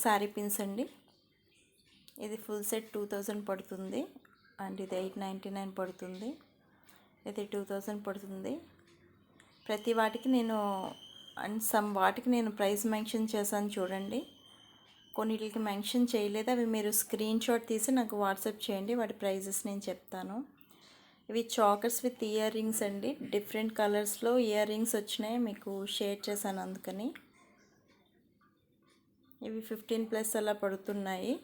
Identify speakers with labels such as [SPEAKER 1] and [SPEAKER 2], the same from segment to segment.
[SPEAKER 1] Sari pins అండి. ఇది full set 2000 పడుతుంది అండ్ ఇది 899 పడుతుంది. ఇది 2000 పడుతుంది. ప్రతి వాటికి నేను అండ్ సమ్ వాటికి నేను ప్రైస్ మెన్షన్ చేశాను చూడండి. కొన్నిటికి మెన్షన్ చేయలేదు, అవి మీరు స్క్రీన్ షాట్ తీసి నాకు వాట్సాప్ చేయండి, వాటి ప్రైజెస్ నేను చెప్తాను. ఇవి చాకర్స్ విత్ ఇయర్ రింగ్స్ అండి. డిఫరెంట్ కలర్స్లో ఇయర్ రింగ్స్ వచ్చినాయి, మీకు షేర్ చేశాను అందుకని. ఇవి 15+ అలా పడుతున్నాయి,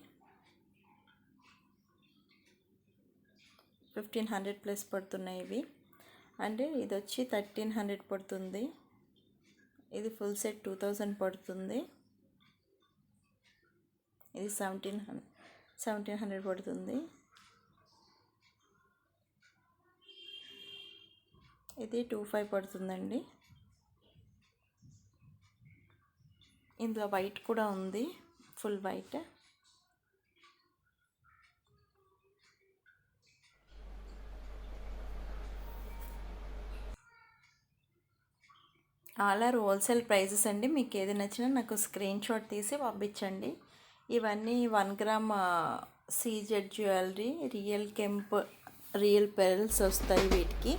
[SPEAKER 1] 1500+ పడుతున్నాయి ఇవి. అండ్ ఇది వచ్చి 1300 పడుతుంది. ఇది ఫుల్ సెట్ 2000 పడుతుంది. ఇది 1700 పడుతుంది. ఇది 2500 పడుతుందండి. ఇందులో వైట్ కూడా ఉంది, full white. All are wholesale prices అండి. మీకు ఏది నచ్చినా నాకు స్క్రీన్ షాట్ తీసి పంపించండి. ఇవన్నీ 1 gram CZ jewellery, real kemp, real pearls వస్తాయి వీటికి.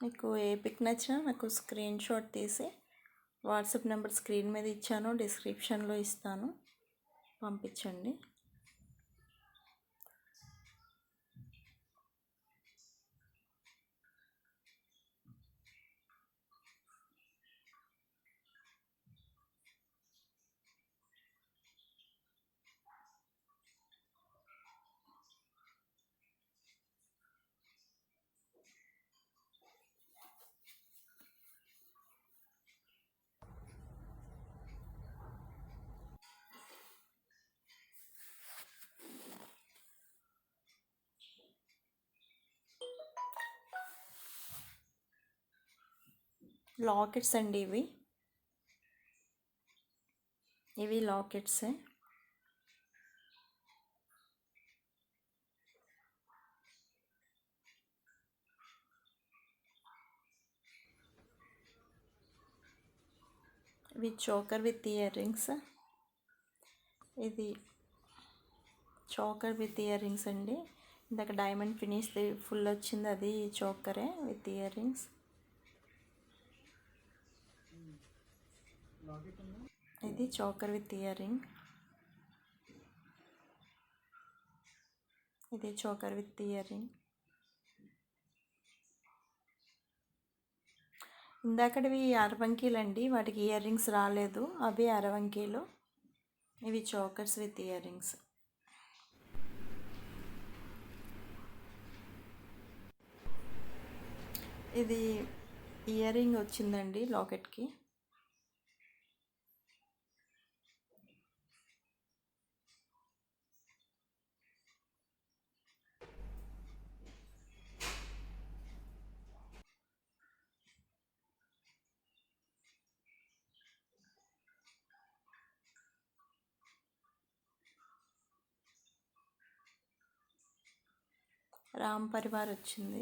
[SPEAKER 1] మీకు ఏ పిక్ నచ్చినా నాకు స్క్రీన్ షాట్ తీసి వాట్సాప్ నెంబర్ స్క్రీన్ మీద ఇచ్చాను, డిస్క్రిప్షన్లో ఇస్తాను, పంపించండి. లాకెట్స్ అండి ఇవి లాకెట్సే. ఇవి చోకర్ విత్ ఇయర్ రింగ్స్. ఇది చోకర్ విత్ ఇయర్ రింగ్స్ అండి. ఇందాక డైమండ్ ఫినిష్ ఫుల్ వచ్చింది, అది చోకరే విత్ ఇయర్ రింగ్స్. ఇది చోకర్ విత్ ఇయర్ రింగ్. ఇది చోకర్ విత్ ఇయర్ రింగ్. ఇందాకటివి అరవంకీలు అండి, వాటికి ఇయర్ రింగ్స్ రాలేదు, అవి అరవంకీలు. ఇవి చోకర్స్ విత్ ఇయర్ రింగ్స్. ఇది ఇయర్ రింగ్ వచ్చిందండి లాకెట్కి. రామ్ పరివార్ వచ్చింది.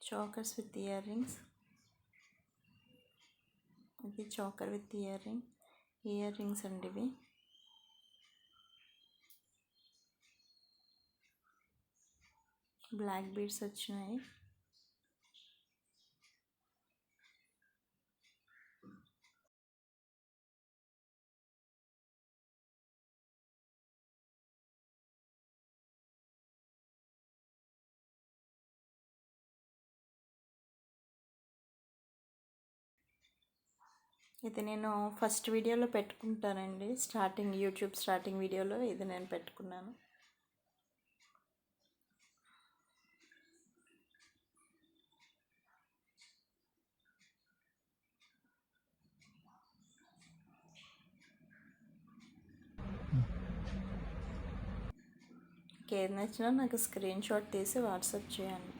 [SPEAKER 1] Chokers with ear rings. ఇది చోకర్ విత్ ఇయర్ రింగ్స్ అండి ఇవి. బ్లాక్ బీడ్స్ వచ్చినాయి. ఇది నేను ఫస్ట్ వీడియోలో పెట్టుకుంటానండి, యూట్యూబ్ స్టార్టింగ్ వీడియోలో ఇది నేను పెట్టుకున్నాను. మీకు ఏది నచ్చినా నాకు స్క్రీన్ షాట్ తీసి వాట్సాప్ చేయండి.